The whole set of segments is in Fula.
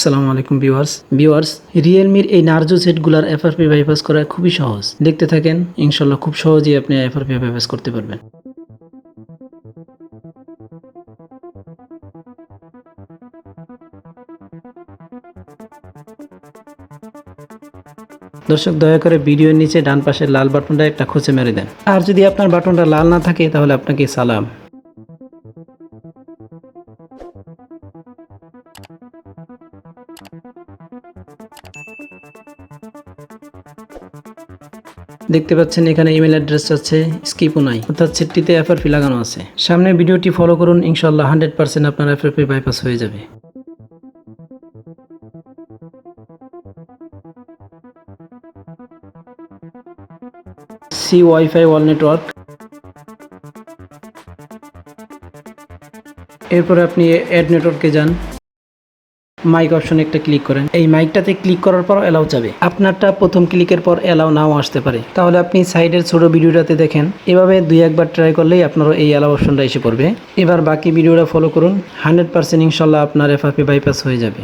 আসসালামু আলাইকুম ভিউয়ার্স রিয়েলমির এই নার্জো সেটগুলোর এফআরপি বাইপাস করা খুবই সহজ। দেখতে থাকেন, ইনশাল্লাহ খুব সহজেই আপনি এফআরপি বাইপাস করতে পারবেন। দর্শক, দয়া করে ভিডিওর নিচে ডান পাশের লাল বাটনটা একটা খুঁচে মেরে দেন। আর যদি আপনার বাটনটা লাল না থাকে তাহলে আপনাকে সালাম। দেখতে পাচ্ছেন এখানে ইমেল অ্যাড্রেস আছে, স্কিপও নাই, অর্থাৎ সেটটিতে এফআরপি লাগানো আছে। সামনে ভিডিওটি ফলো করুন, ইনশাআল্লাহ 100% আপনার এফআরপি বাইপাস হয়ে যাবে। সি ওয়াইফাই ওয়াল নেটওয়ার্ক। এরপরে আপনি অ্যাড নেটওয়ার্কে যান, মাইক অপশনে একটা ক্লিক করেন। এই মাইকটাতে ক্লিক করার পর এলাও যাবে। আপনারটা প্রথম ক্লিকের পর এলাও নাও আসতে পারে, তাহলে আপনি সাইডের ছোট ভিডিওটাতে দেখেন। এভাবে 2-1 বার ট্রাই করলেই আপনারও এই এলাও অপশনটা এসে পড়বে। এবার বাকি ভিডিওটা ফলো করুন, 100% ইনশাল্লাহ আপনার এফআরপি বাইপাস হয়ে যাবে।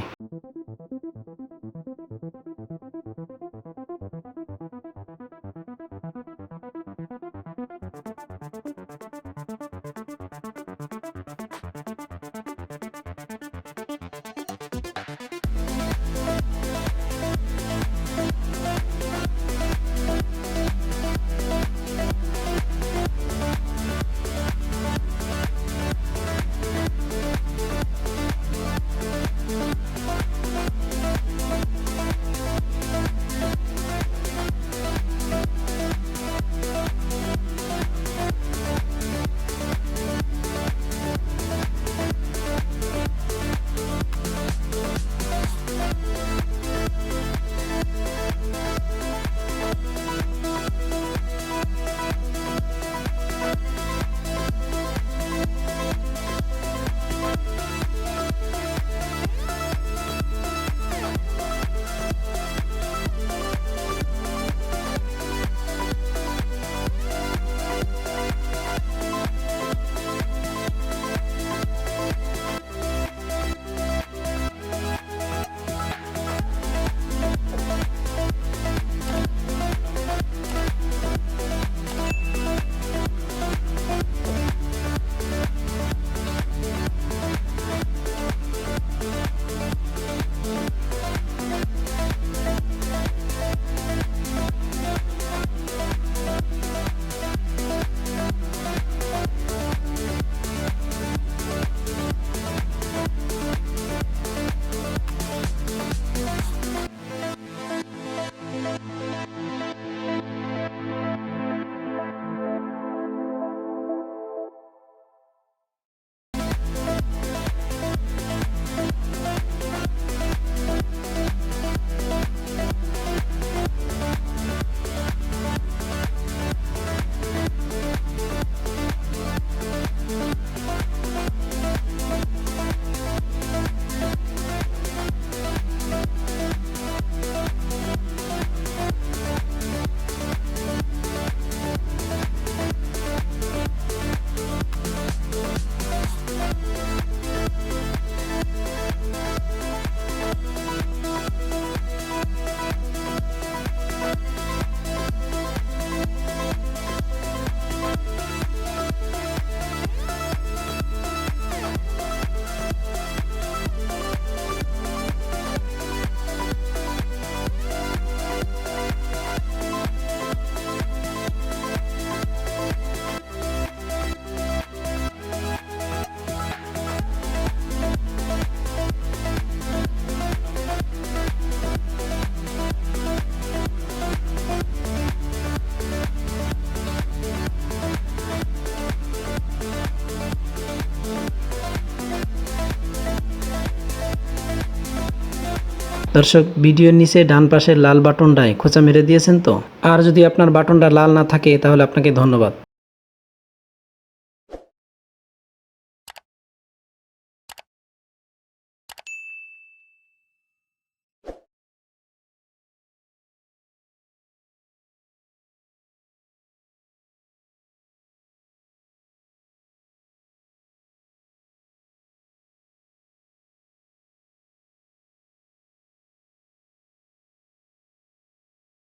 দর্শক, ভিডিওর নিচে ডান পাশের লাল বাটনটায় খোঁচা মেরে দিয়েছেন তো? আর যদি আপনার বাটনটা লাল না থাকে তাহলে আপনাকে ধন্যবাদ।